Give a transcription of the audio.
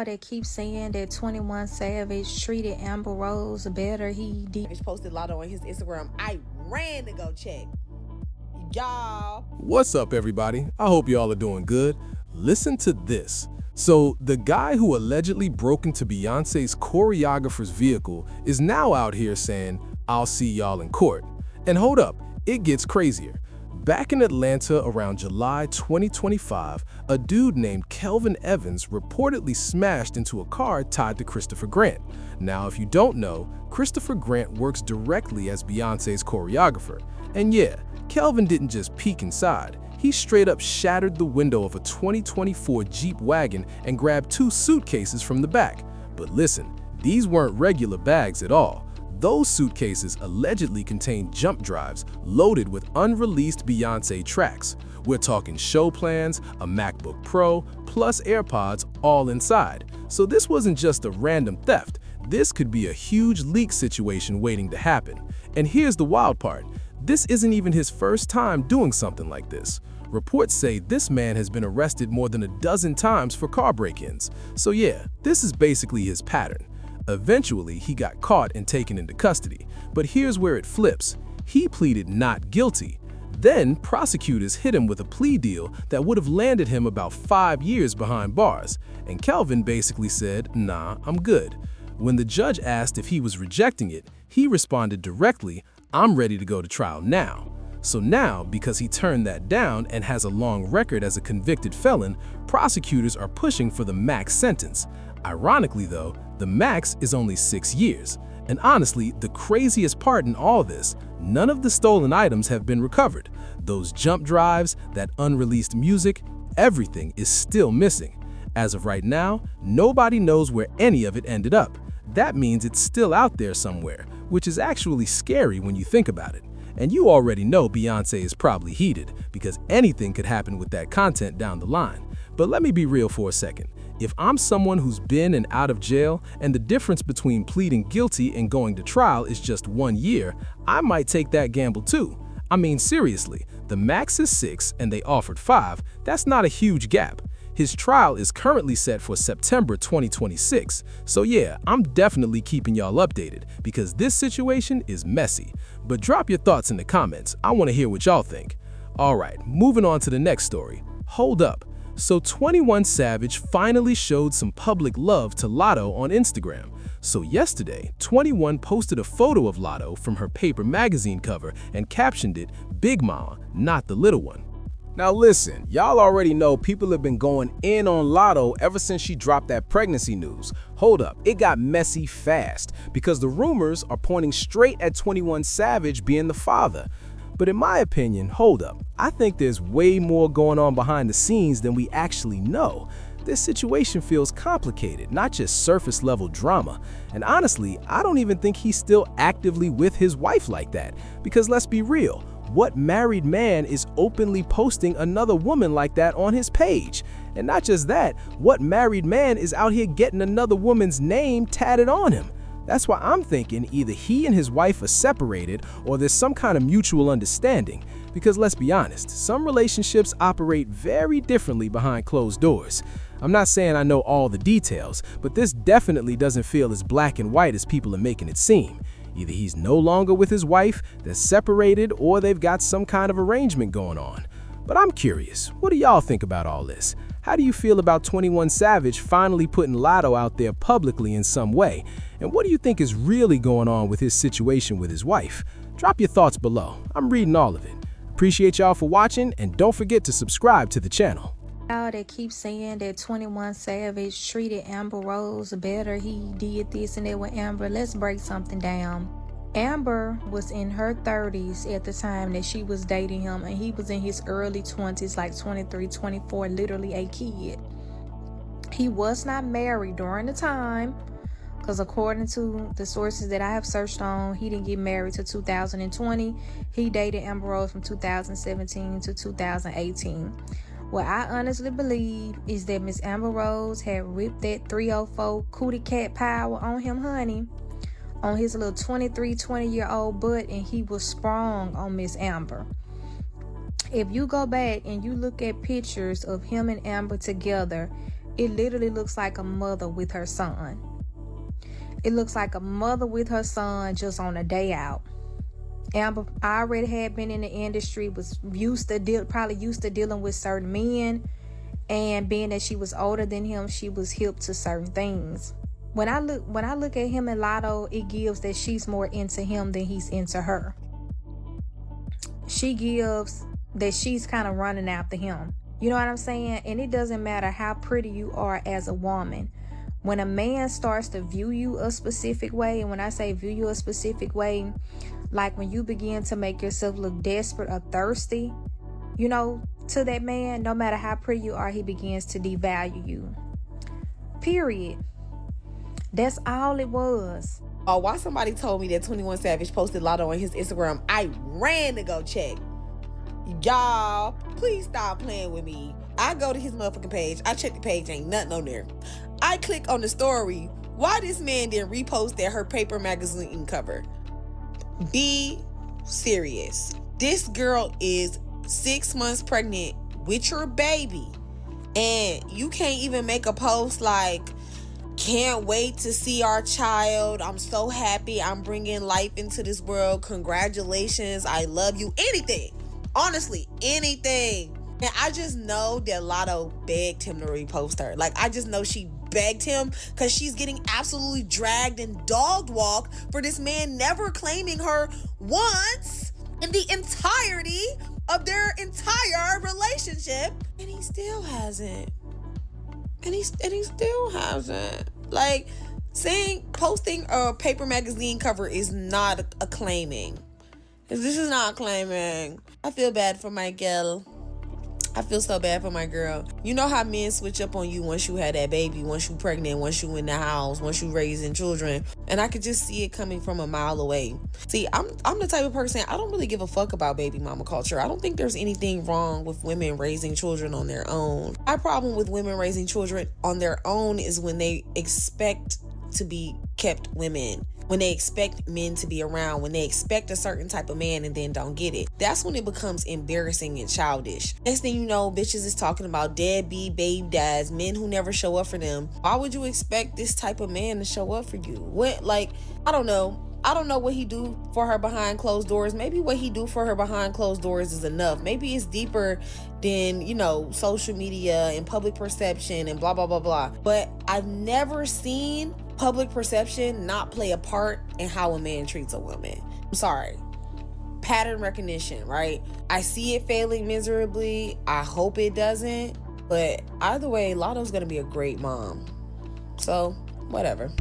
that keep saying that 21 Savage treated Amber Rose better. He did. He posted Latto on his Instagram. I ran to go check. Y'all. What's up, everybody? I hope y'all are doing good. Listen to this. So, the guy who allegedly broke into Beyoncé's choreographer's vehicle is now out here saying, "I'll see y'all in court." And hold up, it gets crazier. Back in Atlanta around July 2025, a dude named Kelvin Evans reportedly smashed into a car tied to Christopher Grant. Now, if you don't know, Christopher Grant works directly as Beyoncé's choreographer. And yeah, Kelvin didn't just peek inside. He straight up shattered the window of a 2024 Jeep wagon and grabbed 2 suitcases from the back. But listen, these weren't regular bags at all. Those suitcases allegedly contained jump drives loaded with unreleased Beyoncé tracks. We're talking show plans, a MacBook Pro, plus AirPods all inside. So this wasn't just a random theft. This could be a huge leak situation waiting to happen. And here's the wild part. This isn't even his first time doing something like this. Reports say this man has been arrested more than a dozen times for car break-ins. So yeah, this is basically his pattern. Eventually, he got caught and taken into custody. But here's where it flips. He pleaded not guilty. Then, prosecutors hit him with a plea deal that would have landed him about 5 years behind bars. And Kelvin basically said, "Nah, I'm good." When the judge asked if he was rejecting it, he responded directly, "I'm ready to go to trial now." So now, because he turned that down and has a long record as a convicted felon, prosecutors are pushing for the max sentence. Ironically though, the max is only 6 years. And honestly, the craziest part in all this, none of the stolen items have been recovered. Those jump drives, that unreleased music, everything is still missing. As of right now, nobody knows where any of it ended up. That means it's still out there somewhere, which is actually scary when you think about it. And you already know Beyoncé is probably heated, because anything could happen with that content down the line. But let me be real for a second. If I'm someone who's been and out of jail, and the difference between pleading guilty and going to trial is just 1 year, I might take that gamble too. I mean, seriously, the max is 6 and they offered 5. That's not a huge gap. His trial is currently set for September 2026. So yeah, I'm definitely keeping y'all updated because this situation is messy. But drop your thoughts in the comments. I want to hear what y'all think. Alright, moving on to the next story. Hold up. So 21 Savage finally showed some public love to Latto on Instagram. So yesterday, 21 posted a photo of Latto from her paper magazine cover and captioned it, "Big Mama, not the little one." Now listen, y'all already know people have been going in on Latto ever since she dropped that pregnancy news. Hold up, it got messy fast because the rumors are pointing straight at 21 Savage being the father. But in my opinion, hold up, I think there's way more going on behind the scenes than we actually know. This situation feels complicated, not just surface level drama. And honestly, I don't even think he's still actively with his wife like that. Because let's be real, what married man is openly posting another woman like that on his page? And not just that, what married man is out here getting another woman's name tatted on him? That's why I'm thinking either he and his wife are separated or there's some kind of mutual understanding. Because let's be honest, some relationships operate very differently behind closed doors. I'm not saying I know all the details, but this definitely doesn't feel as black and white as people are making it seem. Either he's no longer with his wife, they're separated, or they've got some kind of arrangement going on. But I'm curious, what do y'all think about all this? How do you feel about 21 Savage finally putting Latto out there publicly in some way? And what do you think is really going on with his situation with his wife? Drop your thoughts below. I'm reading all of it. Appreciate y'all for watching, and don't forget to subscribe to the channel. That keep saying that 21 Savage treated Amber Rose better. He did this and that with Amber. Let's break something down. Amber was in her 30s at the time that she was dating him, and he was in his early 20s, like 23, 24, literally a kid. He was not married during the time, because according to the sources that I have searched on, he didn't get married to 2020. He dated Amber Rose from 2017 to 2018. What I honestly believe is that Miss Amber Rose had ripped that 304 cootie cat power on him, honey, on his little 20-year-old butt, and he was sprung on Miss Amber. If you go back and you look at pictures of him and Amber together, It literally looks like a mother with her son. It looks like a mother with her son just on a day out. Amber already had been in the industry, was probably used to dealing with certain men, and being that she was older than him, she was hip to certain things. When I look at him and Latto, it gives that she's more into him than he's into her. She gives that she's kind of running after him. You know what I'm saying? And it doesn't matter how pretty you are as a woman. When a man starts to view you a specific way, and when I say view you a specific way, like when you begin to make yourself look desperate or thirsty, you know, to that man, no matter how pretty you are, he begins to devalue you. Period. That's all it was. Oh, why somebody told me that 21 Savage posted Latto on his Instagram, I ran to go check. Y'all, please stop playing with me. I go to his motherfucking page. I check the page, ain't nothing on there. I click on the story. Why this man didn't repost that her paper magazine cover? Be serious. This girl is 6 months pregnant with your baby, and you can't even make a post like, can't wait to see our child. I'm so happy. I'm bringing life into this world. Congratulations. I love you. Anything. Honestly, anything. And I just know that Latto begged him to repost her. Like, I just know she begged him, because she's getting absolutely dragged and dog walked for this man never claiming her once in the entirety of their entire relationship. And he still hasn't. And he still hasn't. Like, posting a paper magazine cover is not a claiming. This is not claiming. I feel bad for my girl. I feel so bad for my girl. You know how men switch up on you once you had that baby, once you pregnant, once you in the house, once you raising children. And I could just see it coming from a mile away. See, I'm the type of person, I don't really give a fuck about baby mama culture. I don't think there's anything wrong with women raising children on their own. My problem with women raising children on their own is when they expect to be kept women. When they expect men to be around, when they expect a certain type of man and then don't get it. That's when it becomes embarrassing and childish. Next thing you know, bitches is talking about deadbeat babe dads, men who never show up for them. Why would you expect this type of man to show up for you? What, like, I don't know. I don't know what he do for her behind closed doors. Maybe what he do for her behind closed doors is enough. Maybe it's deeper than, you know, social media and public perception and blah, blah, blah, blah. But I've never seen public perception not play a part in how a man treats a woman. I'm sorry. Pattern recognition, right? I see it failing miserably. I hope it doesn't. But either way, Latto's gonna be a great mom. So, whatever.